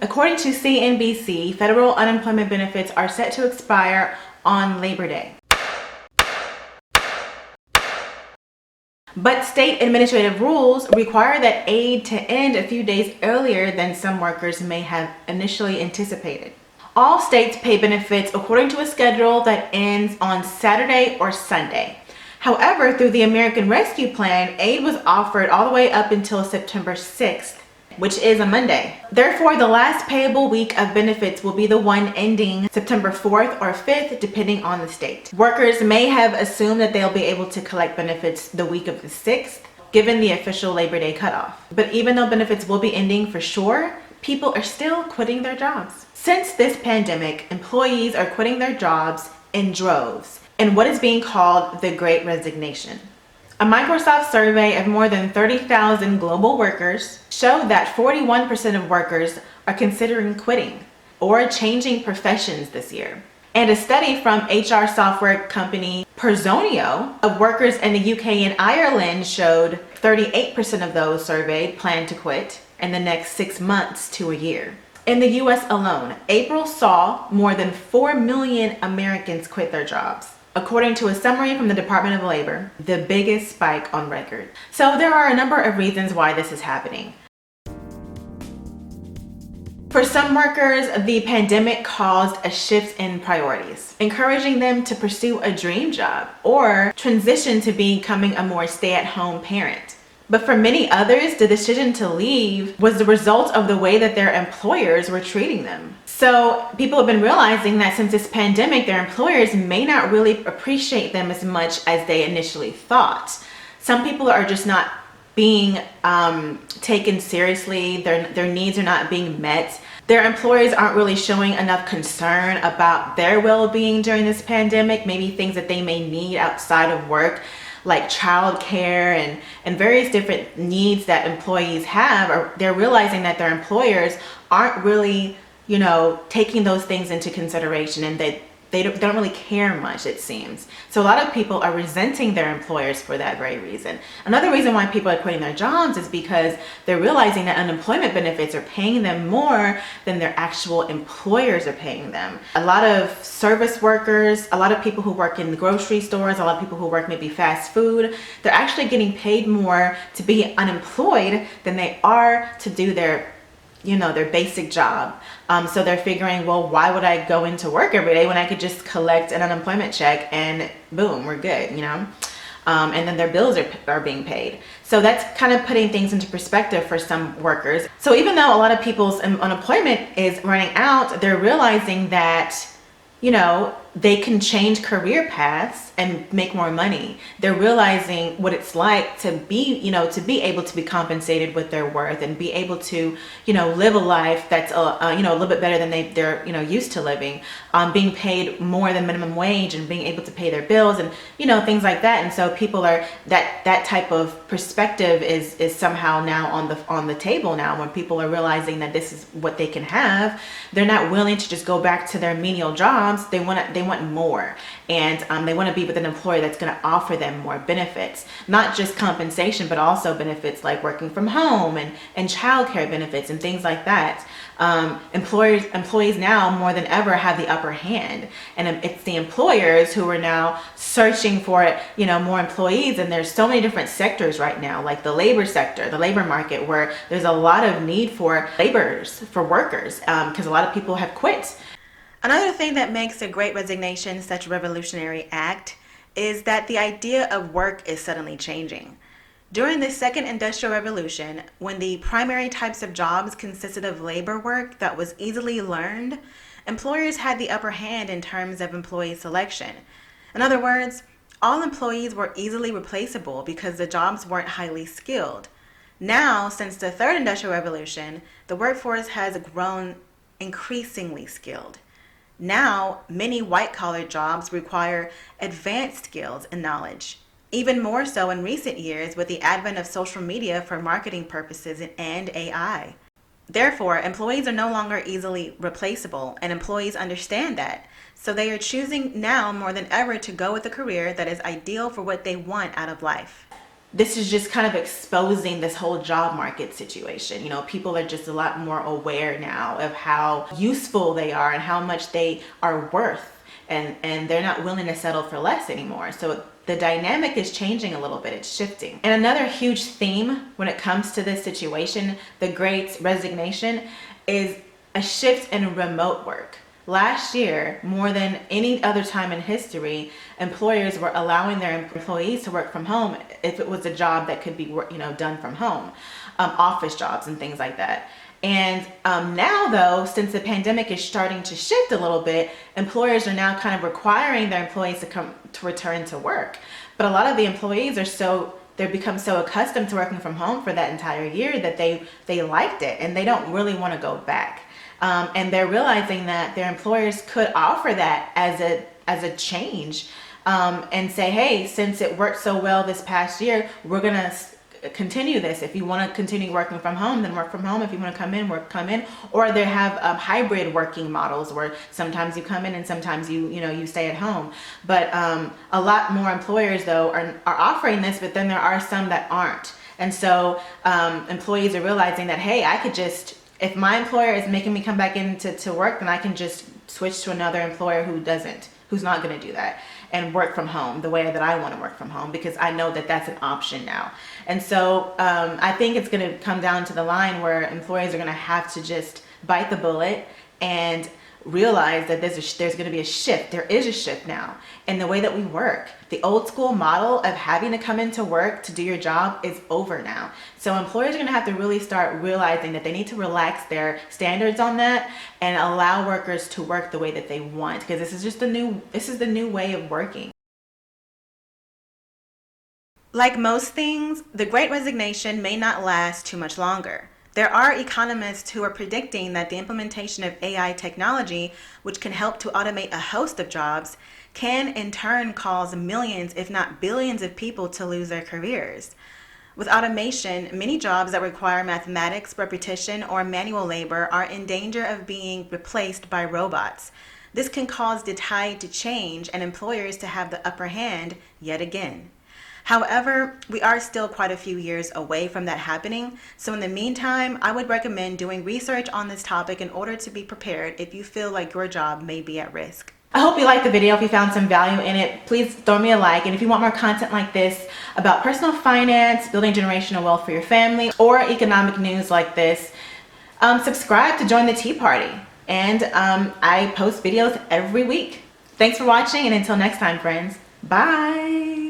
According to CNBC, federal unemployment benefits are set to expire on Labor Day. But state administrative rules require that aid to end a few days earlier than some workers may have initially anticipated. All states pay benefits according to a schedule that ends on Saturday or Sunday. However, through the American Rescue Plan, aid was offered all the way up until September 6th, which is a Monday. Therefore, the last payable week of benefits will be the one ending September 4th or 5th, depending on the state. Workers may have assumed that they'll be able to collect benefits the week of the 6th, given the official Labor Day cutoff. But even though benefits will be ending for sure, people are still quitting their jobs. Since this pandemic, employees are quitting their jobs in droves in what is being called the Great Resignation. A Microsoft survey of more than 30,000 global workers showed that 41% of workers are considering quitting or changing professions this year. And a study from HR software company Personio of workers in the UK and Ireland showed 38% of those surveyed plan to quit in the next 6 months to a year. In the US alone, April saw more than 4 million Americans quit their jobs, according to a summary from the Department of Labor, the biggest spike on record. So there are a number of reasons why this is happening. For some workers, the pandemic caused a shift in priorities, encouraging them to pursue a dream job or transition to becoming a more stay-at-home parent. But for many others, the decision to leave was the result of the way that their employers were treating them. So people have been realizing that since this pandemic, their employers may not really appreciate them as much as they initially thought. Some people are just not being taken seriously. Their needs are not being met. Their employers aren't really showing enough concern about their well-being during this pandemic, maybe things that they may need outside of work, like childcare and various different needs that employees have, or they're realizing that their employers aren't really, taking those things into consideration, and they don't really care much, it seems. So a lot of people are resenting their employers for that very reason. Another reason why people are quitting their jobs is because they're realizing that unemployment benefits are paying them more than their actual employers are paying them. A lot of service workers, a lot of people who work in the grocery stores, a lot of people who work maybe fast food, they're actually getting paid more to be unemployed than they are to do their basic job. So they're figuring, well, why would I go into work every day when I could just collect an unemployment check and boom, we're good, and then their bills are being paid. So that's kind of putting things into perspective for some workers. So even though a lot of people's unemployment is running out, they're realizing that, they can change career paths and make more money. They're realizing what it's like to be, to be able to be compensated with their worth and be able to, live a life that's, a little bit better than they're used to living, being paid more than minimum wage and being able to pay their bills and, things like that. And so people are, that type of perspective is somehow now on the table now, when people are realizing that this is what they can have. They're not willing to just go back to their menial jobs. They want more, and they want to be with an employer that's going to offer them more benefits, not just compensation, but also benefits like working from home and childcare benefits and things like that. Employees now more than ever have the upper hand, and it's the employers who are now searching for more employees. And there's so many different sectors right now, like the labor sector, the labor market, where there's a lot of need for laborers, for workers, because a lot of people have quit. Another thing that makes the Great Resignation such a revolutionary act is that the idea of work is suddenly changing. During the Second Industrial Revolution, when the primary types of jobs consisted of labor work that was easily learned, employers had the upper hand in terms of employee selection. In other words, all employees were easily replaceable because the jobs weren't highly skilled. Now, since the Third Industrial Revolution, the workforce has grown increasingly skilled. Now, many white-collar jobs require advanced skills and knowledge, even more so in recent years with the advent of social media for marketing purposes and AI. Therefore, employees are no longer easily replaceable, and employees understand that. So they are choosing now more than ever to go with a career that is ideal for what they want out of life. this is just kind of exposing this whole job market situation. You know, people are just a lot more aware now of how useful they are and how much they are worth, and they're not willing to settle for less anymore. So the dynamic is changing a little bit, it's shifting. And another huge theme when it comes to this situation, the Great Resignation, is a shift in remote work. Last year, more than any other time in history, employers were allowing their employees to work from home if it was a job that could be, done from home, office jobs and things like that. And now, though, since the pandemic is starting to shift a little bit, employers are now kind of requiring their employees to return to work. But a lot of the employees they've become so accustomed to working from home for that entire year that they liked it, and they don't really want to go back. And they're realizing that their employers could offer that as a change, and say, hey, since it worked so well this past year, we're gonna continue this. If you want to continue working from home, then work from home. If you want to come in, come in. Or they have hybrid working models where sometimes you come in and sometimes you stay at home. But a lot more employers though are offering this, but then there are some that aren't. And so employees are realizing that, hey, I could just, if my employer is making me come back into work, then I can just switch to another employer who's not going to do that, and work from home the way that I want to work from home, because I know that that's an option now. And so I think it's going to come down to the line where employers are going to have to just bite the bullet and realize that there's going to be a shift. There is a shift now in the way that we work. The old school model of having to come into work to do your job is over now. So employers are going to have to really start realizing that they need to relax their standards on that and allow workers to work the way that they want, because this is the new way of working. Like most things, the Great Resignation may not last too much longer. There are economists who are predicting that the implementation of AI technology, which can help to automate a host of jobs, can in turn cause millions, if not billions, of people to lose their careers. With automation, many jobs that require mathematics, repetition, or manual labor are in danger of being replaced by robots. This can cause the tide to change and employers to have the upper hand yet again. However, we are still quite a few years away from that happening, so in the meantime, I would recommend doing research on this topic in order to be prepared if you feel like your job may be at risk. I hope you liked the video. If you found some value in it, please throw me a like. And if you want more content like this about personal finance, building generational wealth for your family, or economic news like this, subscribe to join the Tea Party. And I post videos every week. Thanks for watching, and until next time, friends, bye.